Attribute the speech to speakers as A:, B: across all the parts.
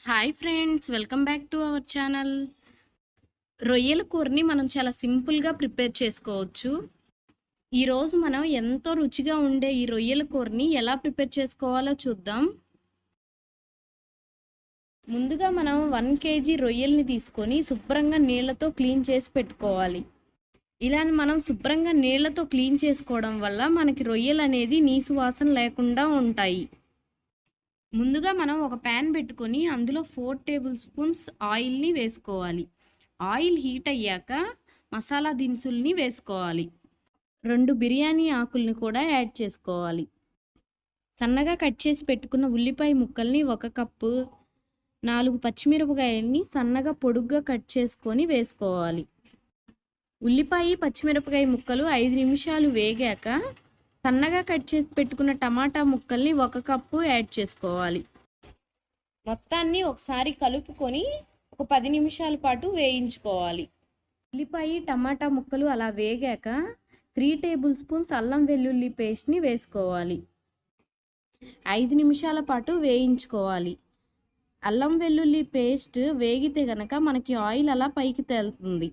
A: Hi friends, welcome back to our channel. రొయ్యల కూరని మనం చాలా సింపుల్గా ప్రిపేర్ చేసుకోవచ్చు. ఈరోజు మనం ఎంతో రుచిగా ఉండే ఈ రొయ్యల కూరని ఎలా ప్రిపేర్ చేసుకోవాలో చూద్దాం. ముందుగా మనం 1 kg రొయ్యల్ని తీసుకొని శుభ్రంగా నీళ్ళతో క్లీన్ చేసి పెట్టుకోవాలి. ఇలా మనం శుభ్రంగా నీళ్ళతో క్లీన్ చేసుకోవడం వల్ల మనకి రొయ్యలు అనేది నీసు వాసన లేకుండా ఉంటాయి. ముందుగా మనం ఒక ప్యాన్ పెట్టుకొని అందులో 4 టేబుల్ స్పూన్స్ ఆయిల్ని వేసుకోవాలి. ఆయిల్ హీట్ అయ్యాక మసాలా దినుసుల్ని వేసుకోవాలి. 2 బిర్యానీ ఆకుల్ని కూడా యాడ్ చేసుకోవాలి. సన్నగా కట్ చేసి పెట్టుకున్న ఉల్లిపాయ ముక్కల్ని 1 కప్పు, 4 పచ్చిమిరపకాయల్ని సన్నగా పొడుగ్గా కట్ చేసుకొని వేసుకోవాలి. ఉల్లిపాయ పచ్చిమిరపకాయ ముక్కలు 5 నిమిషాలు వేగాక సన్నగా కట్ చేసి పెట్టుకున్న టమాటా ముక్కల్ని 1 కప్పు యాడ్ చేసుకోవాలి. మొత్తాన్ని ఒకసారి కలుపుకొని ఒక 10 నిమిషాల పాటు వేయించుకోవాలి. ఉల్లిపాయ టమాటా ముక్కలు అలా వేగాక 3 టేబుల్ స్పూన్స్ అల్లం వెల్లుల్లి పేస్ట్ని వేసుకోవాలి. 5 నిమిషాల పాటు వేయించుకోవాలి. అల్లం వెల్లుల్లి పేస్ట్ వేగితే కనుక మనకి ఆయిల్ అలా పైకి తేలుతుంది.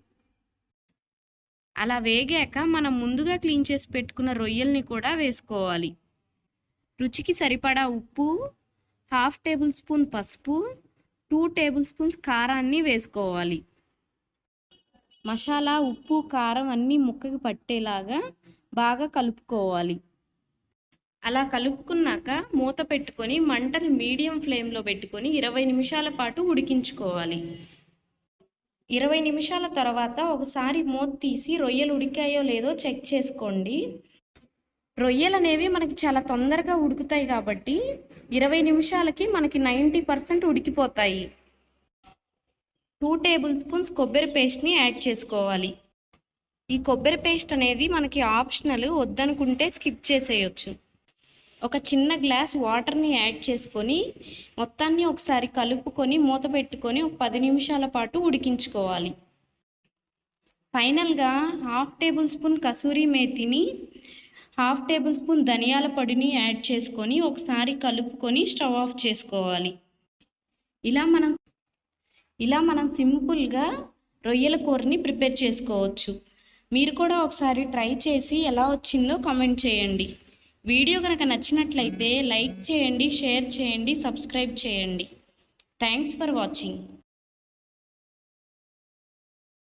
A: అలా వేగాక మనం ముందుగా క్లీన్ చేసి పెట్టుకున్న రొయ్యల్ని కూడా వేసుకోవాలి. రుచికి సరిపడా ఉప్పు, 1/2 టేబుల్ స్పూన్ పసుపు, 2 టేబుల్ స్పూన్స్ కారాన్ని వేసుకోవాలి. మసాలా, ఉప్పు, కారం అన్నీ ముక్కకి పట్టేలాగా బాగా కలుపుకోవాలి. అలా కలుపుకున్నాక మూత పెట్టుకొని మంటని మీడియం ఫ్లేమ్లో పెట్టుకొని 20 నిమిషాల పాటు ఉడికించుకోవాలి. 20 నిమిషాల తర్వాత ఒకసారి మూత తీసి రొయ్యలు ఉడికాయో లేదో చెక్ చేసుకోండి. రొయ్యలు అనేవి మనకి చాలా తొందరగా ఉడుకుతాయి కాబట్టి 20 నిమిషాలకి మనకి 90% ఉడికిపోతాయి. 2 టేబుల్ స్పూన్స్ కొబ్బరి పేస్ట్ని యాడ్ చేసుకోవాలి. ఈ కొబ్బరి పేస్ట్ అనేది మనకి ఆప్షనల్, వద్దనుకుంటే స్కిప్ చేసేయచ్చు. ఒక చిన్న గ్లాస్ వాటర్ని యాడ్ చేసుకొని మొత్తాన్ని ఒకసారి కలుపుకొని మూత పెట్టుకొని ఒక 10 నిమిషాల పాటు ఉడికించుకోవాలి. ఫైనల్గా 1/2 టేబుల్ స్పూన్ కసూరి మేతిని, 1/2 టేబుల్ స్పూన్ ధనియాల పొడిని యాడ్ చేసుకొని ఒకసారి కలుపుకొని స్టవ్ ఆఫ్ చేసుకోవాలి. ఇలా మనం సింపుల్గా రొయ్యల కూరని ప్రిపేర్ చేసుకోవచ్చు. మీరు కూడా ఒకసారి ట్రై చేసి ఎలా వచ్చిందో కామెంట్ చేయండి. వీడియో కనుక నచ్చినట్లయితే లైక్ చేయండి, షేర్ చేయండి, సబ్స్క్రైబ్ చేయండి. Thanks for watching.